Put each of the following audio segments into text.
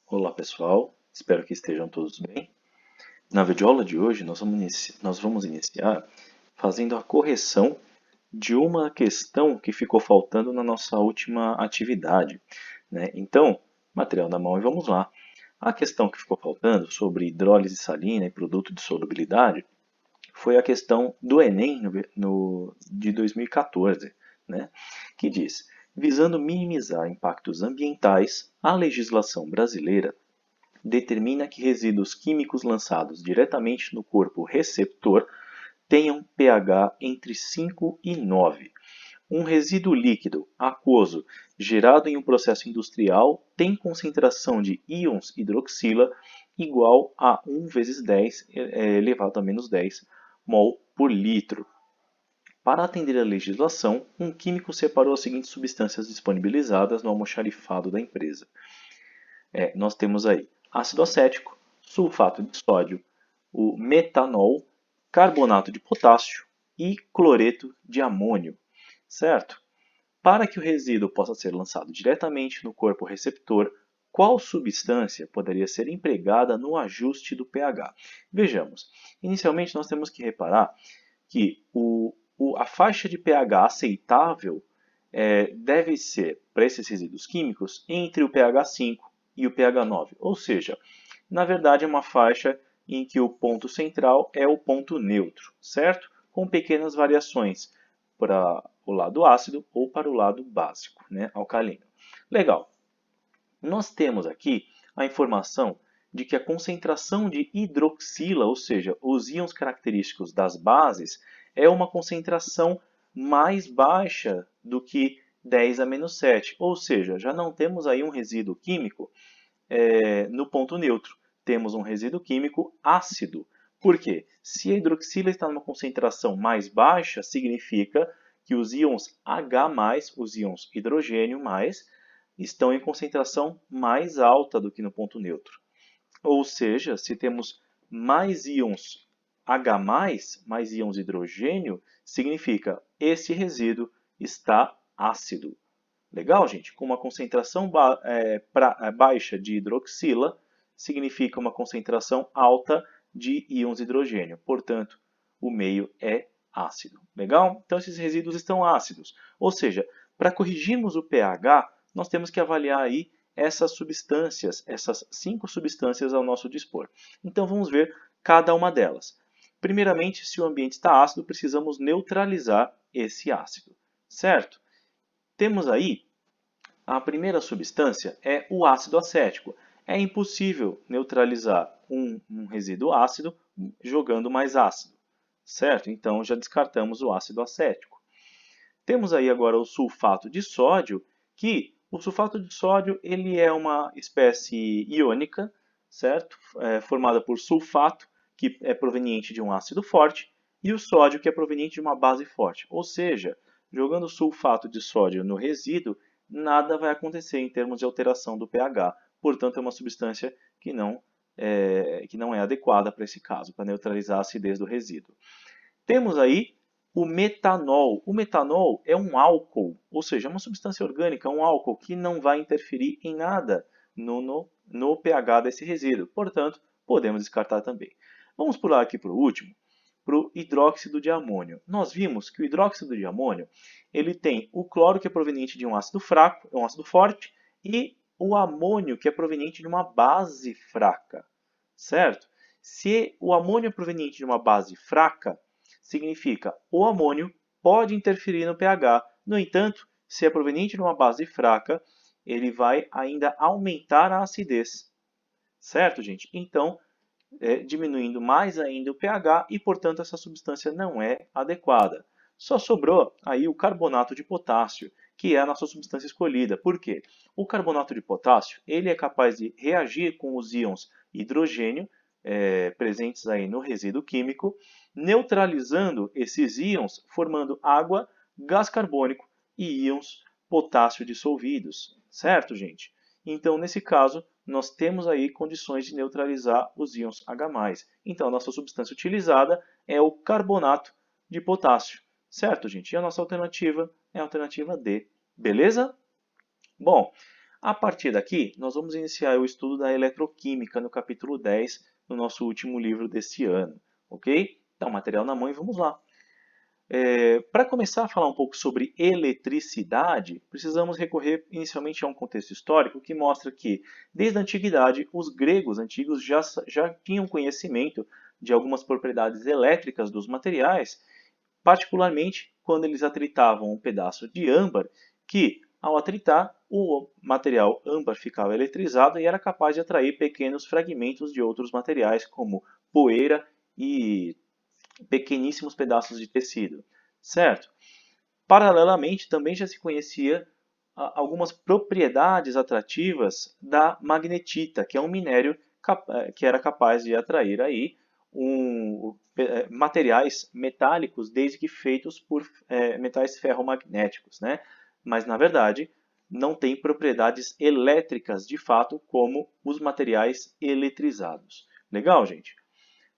Olá pessoal, espero que estejam todos bem. Na videoaula de hoje nós vamos iniciar fazendo a correção de uma questão que ficou faltando na nossa última atividade, né? Então, material na mão e vamos lá. A questão que ficou faltando sobre hidrólise salina e produto de solubilidade foi a questão do Enem de 2014, né? Que diz: visando minimizar impactos ambientais, a legislação brasileira determina que resíduos químicos lançados diretamente no corpo receptor tenham pH entre 5 e 9. Um resíduo líquido aquoso gerado em um processo industrial tem concentração de íons hidroxila igual a 1 vezes 10 elevado a menos 10 mol por litro. Para atender à legislação, um químico separou as seguintes substâncias disponibilizadas no almoxarifado da empresa. Nós temos aí ácido acético, sulfato de sódio, o metanol, carbonato de potássio e cloreto de amônio, certo? Para que o resíduo possa ser lançado diretamente no corpo receptor, qual substância poderia ser empregada no ajuste do pH? Vejamos, inicialmente nós temos que reparar que a faixa de pH aceitável deve ser, para esses resíduos químicos, entre o pH 5 e o pH 9, ou seja, na verdade é uma faixa em que o ponto central é o ponto neutro, certo? Com pequenas variações para o lado ácido ou para o lado básico, né, alcalino. Legal. Nós temos aqui a informação de que a concentração de hidroxila, ou seja, os íons característicos das bases, é uma concentração mais baixa do que 10 a menos 7, ou seja, já não temos aí um resíduo químico no ponto neutro. Temos um resíduo químico ácido. Por quê? Se a hidroxila está numa concentração mais baixa, significa que os íons H+, os íons hidrogênio+, estão em concentração mais alta do que no ponto neutro. Ou seja, se temos mais íons H+, mais íons hidrogênio, significa esse resíduo está ácido. Legal, gente? Com uma concentração baixa de hidroxila, significa uma concentração alta de íons hidrogênio. Portanto, o meio é ácido. Legal? Então, esses resíduos estão ácidos. Ou seja, para corrigirmos o pH, nós temos que avaliar aí essas substâncias, essas 5 substâncias ao nosso dispor. Então, vamos ver cada uma delas. Primeiramente, se o ambiente está ácido, precisamos neutralizar esse ácido, certo? Temos aí a primeira substância é o ácido acético. É impossível neutralizar um resíduo ácido jogando mais ácido, certo? Então já descartamos o ácido acético. Temos aí agora o sulfato de sódio, que o sulfato de sódio ele é uma espécie iônica, certo? Formada por sulfato, que é proveniente de um ácido forte, e o sódio, que é proveniente de uma base forte. Ou seja, jogando sulfato de sódio no resíduo, nada vai acontecer em termos de alteração do pH. Portanto, é uma substância que não é adequada para esse caso, para neutralizar a acidez do resíduo. Temos aí o metanol. O metanol é um álcool, ou seja, é uma substância orgânica, um álcool que não vai interferir em nada no pH desse resíduo. Portanto, podemos descartar também. Vamos pular aqui para o último, para o hidróxido de amônio. Nós vimos que o hidróxido de amônio ele tem o cloro, que é proveniente de um ácido fraco, um ácido forte, e o amônio, que é proveniente de uma base fraca, certo? Se o amônio é proveniente de uma base fraca, significa o amônio pode interferir no pH. No entanto, se é proveniente de uma base fraca, ele vai ainda aumentar a acidez, certo, gente? Então, diminuindo mais ainda o pH e, portanto, essa substância não é adequada. Só sobrou aí o carbonato de potássio, que é a nossa substância escolhida. Por quê? O carbonato de potássio ele é capaz de reagir com os íons hidrogênio presentes aí no resíduo químico, neutralizando esses íons, formando água, gás carbônico e íons potássio dissolvidos. Certo, gente? Então, nesse caso, nós temos aí condições de neutralizar os íons H+. Então, a nossa substância utilizada é o carbonato de potássio. Certo, gente? E a nossa alternativa é a alternativa D. Beleza? Bom, A partir daqui, nós vamos iniciar o estudo da eletroquímica no capítulo 10, no nosso último livro deste ano, ok? Então, material na mão e vamos lá. Para começar a falar um pouco sobre eletricidade, precisamos recorrer inicialmente a um contexto histórico que mostra que, desde a antiguidade, os gregos antigos já tinham conhecimento de algumas propriedades elétricas dos materiais, particularmente quando eles atritavam um pedaço de âmbar que, ao atritar, o material âmbar ficava eletrizado e era capaz de atrair pequenos fragmentos de outros materiais, como poeira e pequeníssimos pedaços de tecido, certo? Paralelamente, também já se conhecia algumas propriedades atrativas da magnetita, que é um minério que era capaz de atrair aí materiais metálicos, desde que feitos por metais ferromagnéticos, né? Mas, na verdade, não tem propriedades elétricas de fato como os materiais eletrizados. Legal, gente?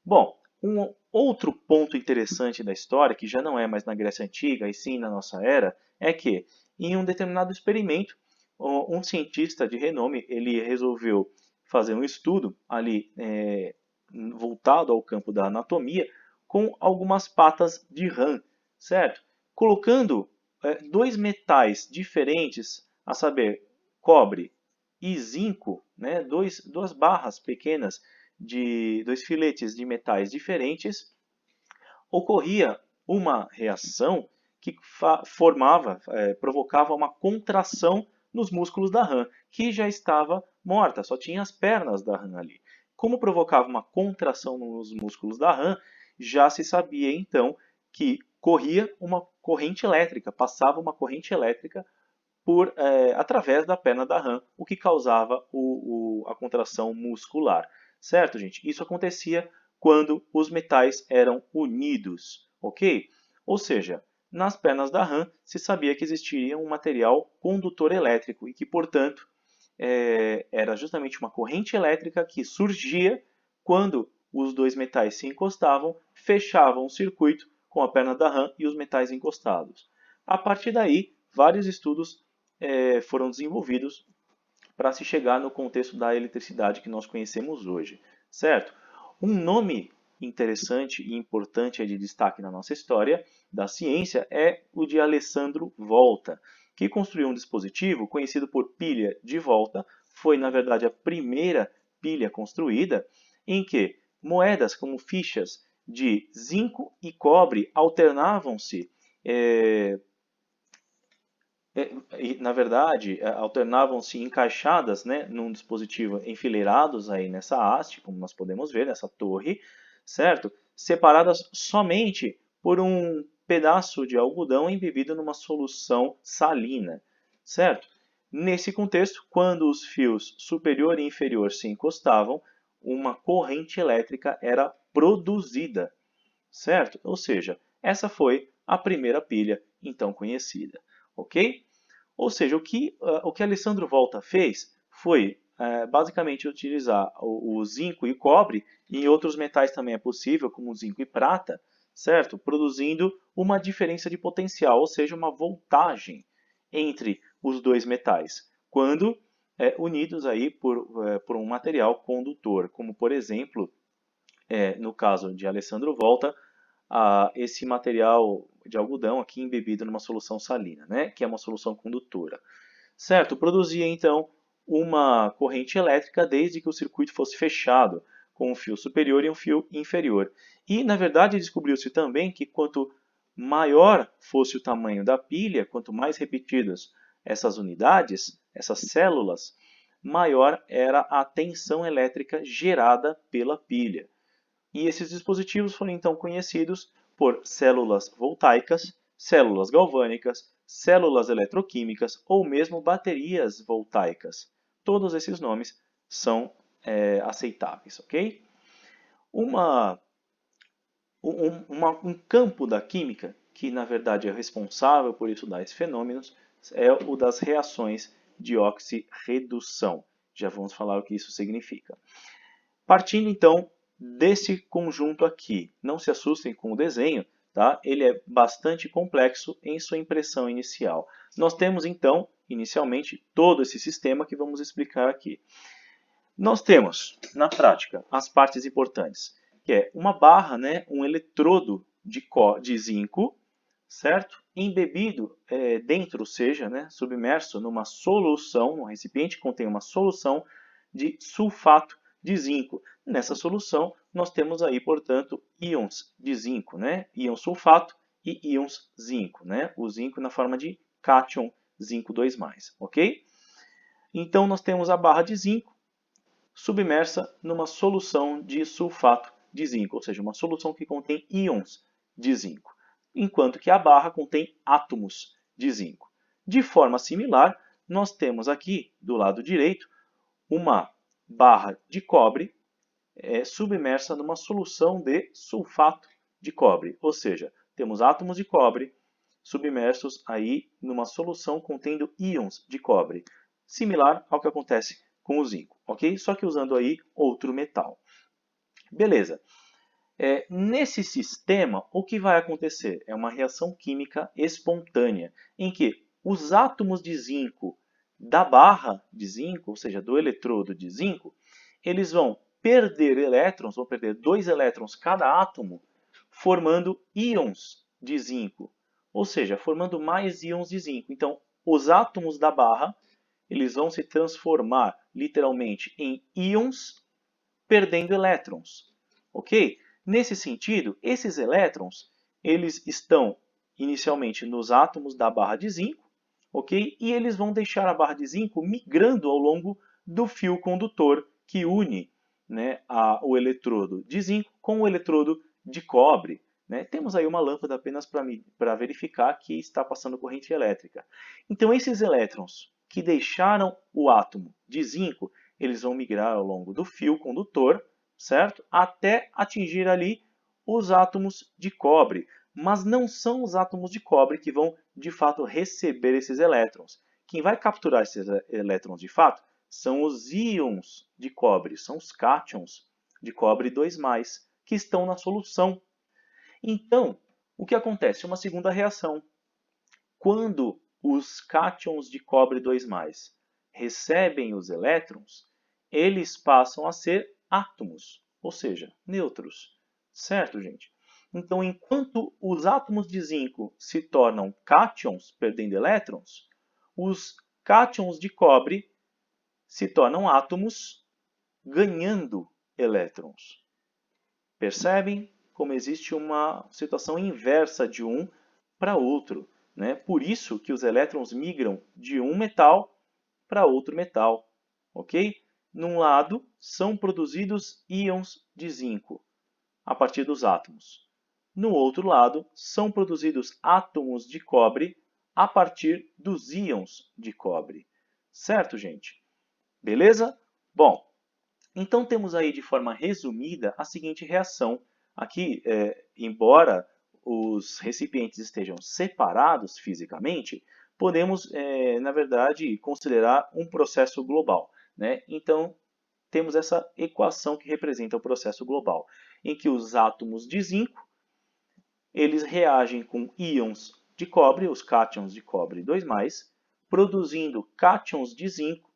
Bom, um outro ponto interessante da história, que já não é mais na Grécia Antiga e sim na nossa era, é que em um determinado experimento, um cientista de renome ele resolveu fazer um estudo ali voltado ao campo da anatomia com algumas patas de rã, certo? Colocando dois metais diferentes, a saber, cobre e zinco, né? Duas barras pequenas de dois filetes de metais diferentes, ocorria uma reação que provocava uma contração nos músculos da rã, que já estava morta, só tinha as pernas da rã ali. Como provocava uma contração nos músculos da rã, já se sabia então que corria uma corrente elétrica, passava uma corrente elétrica através da perna da rã, o que causava a contração muscular. Certo, gente? Isso acontecia quando os metais eram unidos, ok? Ou seja, nas pernas da rã se sabia que existia um material condutor elétrico e que, portanto, era justamente uma corrente elétrica que surgia quando os dois metais se encostavam, fechavam o circuito com a perna da rã e os metais encostados. A partir daí, vários estudos foram desenvolvidos para se chegar no contexto da eletricidade que nós conhecemos hoje, certo? Um nome interessante e importante de destaque na nossa história da ciência é o de Alessandro Volta, que construiu um dispositivo conhecido por pilha de volta. Foi, na verdade, a primeira pilha construída em que moedas como fichas de zinco e cobre alternavam-se na verdade, alternavam-se encaixadas, né, num dispositivo enfileirados aí nessa haste, como nós podemos ver, nessa torre, certo? Separadas somente por um pedaço de algodão embebido numa solução salina, certo? Nesse contexto, quando os fios superior e inferior se encostavam, uma corrente elétrica era produzida, certo? Ou seja, essa foi a primeira pilha então conhecida, ok? Ou seja, o que Alessandro Volta fez foi basicamente utilizar o zinco e o cobre, e em outros metais também é possível, como o zinco e prata, certo? Produzindo uma diferença de potencial, ou seja, uma voltagem entre os dois metais, quando unidos aí por um material condutor, como por exemplo, no caso de Alessandro Volta, esse material de algodão aqui embebido numa solução salina, né, que é uma solução condutora. Certo? Produzia então uma corrente elétrica desde que o circuito fosse fechado, com um fio superior e um fio inferior. E, na verdade, descobriu-se também que quanto maior fosse o tamanho da pilha, quanto mais repetidas essas unidades, essas células, maior era a tensão elétrica gerada pela pilha. E esses dispositivos foram então conhecidos por células voltaicas, células galvânicas, células eletroquímicas ou mesmo baterias voltaicas. Todos esses nomes são aceitáveis, ok? Um campo da química que na verdade é responsável por estudar esses fenômenos é o das reações de oxirredução. Já vamos falar o que isso significa. Partindo então desse conjunto aqui, não se assustem com o desenho, tá? Ele é bastante complexo em sua impressão inicial. Nós temos então inicialmente todo esse sistema que vamos explicar aqui. Nós temos, na prática, as partes importantes, que é uma barra, né, um eletrodo de zinco, certo? Embebido dentro, ou seja, né, submerso numa solução, num recipiente que contém uma solução de sulfato de zinco. Nessa solução, nós temos aí, portanto, íons de zinco, né? Íon sulfato e íons zinco, né? O zinco na forma de cátion zinco 2+, ok? Então, nós temos a barra de zinco submersa numa solução de sulfato de zinco, ou seja, uma solução que contém íons de zinco, enquanto que a barra contém átomos de zinco. De forma similar, nós temos aqui, do lado direito, uma barra de cobre submersa numa solução de sulfato de cobre, ou seja, temos átomos de cobre submersos aí numa solução contendo íons de cobre, similar ao que acontece com o zinco, ok? Só que usando aí outro metal. Beleza. Nesse sistema, o que vai acontecer? É uma reação química espontânea, em que os átomos de zinco da barra de zinco, ou seja, do eletrodo de zinco, eles vão perder elétrons, vão perder 2 elétrons cada átomo, formando íons de zinco, ou seja, formando mais íons de zinco. Então, os átomos da barra eles vão se transformar literalmente em íons, perdendo elétrons, ok? Nesse sentido, esses elétrons eles estão inicialmente nos átomos da barra de zinco, ok? E eles vão deixar a barra de zinco migrando ao longo do fio condutor que une, né, o eletrodo de zinco com o eletrodo de cobre. Né? Temos aí uma lâmpada apenas para verificar que está passando corrente elétrica. Então, esses elétrons que deixaram o átomo de zinco, eles vão migrar ao longo do fio condutor, certo? Até atingir ali os átomos de cobre. Mas não são os átomos de cobre que vão, de fato, receber esses elétrons. Quem vai capturar esses elétrons, de fato, são os íons de cobre, são os cátions de cobre 2+, que estão na solução. Então, o que acontece? Uma segunda reação. Quando os cátions de cobre 2+, recebem os elétrons, eles passam a ser átomos, ou seja, nêutrons. Certo, gente? Então, enquanto os átomos de zinco se tornam cátions, perdendo elétrons, os cátions de cobre se tornam átomos, ganhando elétrons. Percebem como existe uma situação inversa de um para outro? Né? Por isso que os elétrons migram de um metal para outro metal. Ok? Num lado, são produzidos íons de zinco a partir dos átomos. No outro lado, são produzidos átomos de cobre a partir dos íons de cobre. Certo, gente? Beleza? Bom, então temos aí de forma resumida a seguinte reação. Aqui, embora os recipientes estejam separados fisicamente, podemos, na verdade, considerar um processo global. Né? Então, temos essa equação que representa o processo global, em que os átomos de zinco eles reagem com íons de cobre, os cátions de cobre 2+, produzindo cátions de zinco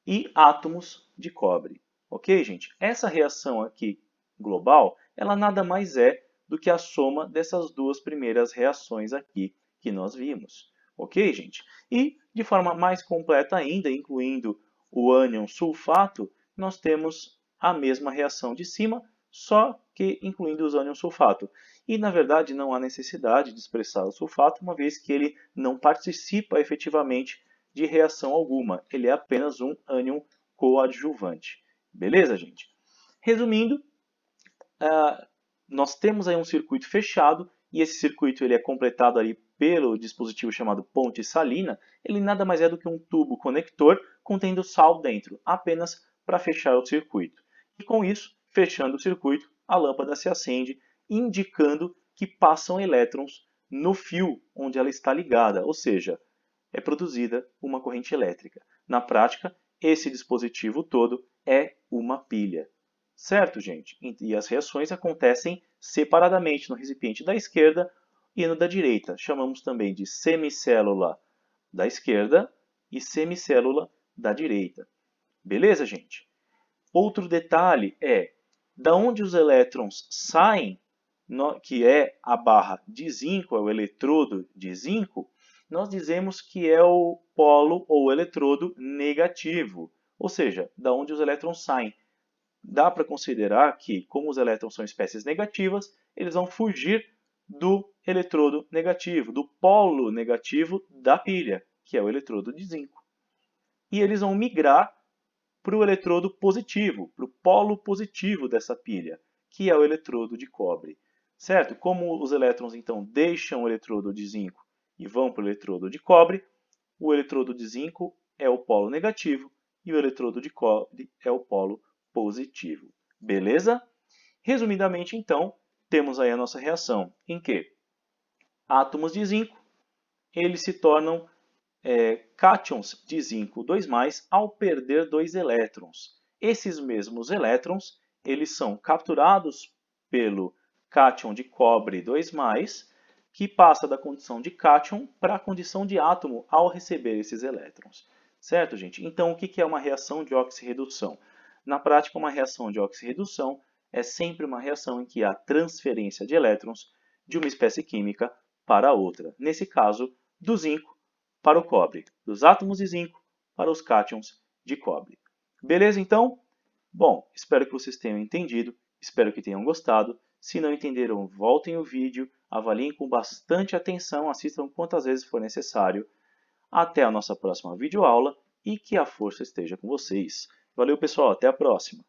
e átomos de cobre. Ok, gente? Essa reação aqui global, ela nada mais é do que a soma dessas duas primeiras reações aqui que nós vimos. Ok, gente? E, de forma mais completa ainda, incluindo o ânion sulfato, nós temos a mesma reação de cima, só que incluindo os ânion sulfato. E, na verdade, não há necessidade de expressar o sulfato, uma vez que ele não participa efetivamente de reação alguma. Ele é apenas um ânion coadjuvante. Beleza, gente? Resumindo, nós temos aí um circuito fechado e esse circuito ele é completado aí pelo dispositivo chamado ponte salina. Ele nada mais é do que um tubo conector contendo sal dentro, apenas para fechar o circuito. E com isso, fechando o circuito, a lâmpada se acende, indicando que passam elétrons no fio onde ela está ligada, ou seja, é produzida uma corrente elétrica. Na prática, esse dispositivo todo é uma pilha. Certo, gente? E as reações acontecem separadamente no recipiente da esquerda e no da direita. Chamamos também de semicélula da esquerda e semicélula da direita. Beleza, gente? Outro detalhe é, da onde os elétrons saem, que é a barra de zinco, é o eletrodo de zinco, nós dizemos que é o polo ou eletrodo negativo, ou seja, da onde os elétrons saem. Dá para considerar que, como os elétrons são espécies negativas, eles vão fugir do eletrodo negativo, do polo negativo da pilha, que é o eletrodo de zinco. E eles vão migrar para o eletrodo positivo, para o polo positivo dessa pilha, que é o eletrodo de cobre. Certo? Como os elétrons então deixam o eletrodo de zinco e vão para o eletrodo de cobre, o eletrodo de zinco é o polo negativo e o eletrodo de cobre é o polo positivo. Beleza? Resumidamente, então, temos aí a nossa reação em que átomos de zinco eles se tornam cátions de zinco 2+, ao perder 2 elétrons. Esses mesmos elétrons eles são capturados pelo cátion de cobre 2+, que passa da condição de cátion para a condição de átomo ao receber esses elétrons. Certo, gente? Então, o que é uma reação de oxirredução? Na prática, uma reação de oxirredução é sempre uma reação em que há transferência de elétrons de uma espécie química para outra. Nesse caso, do zinco para o cobre, dos átomos de zinco para os cátions de cobre. Beleza, então? Bom, espero que vocês tenham entendido, espero que tenham gostado. Se não entenderam, voltem o vídeo, avaliem com bastante atenção, assistam quantas vezes for necessário. Até a nossa próxima videoaula e que a força esteja com vocês. Valeu, pessoal, até a próxima!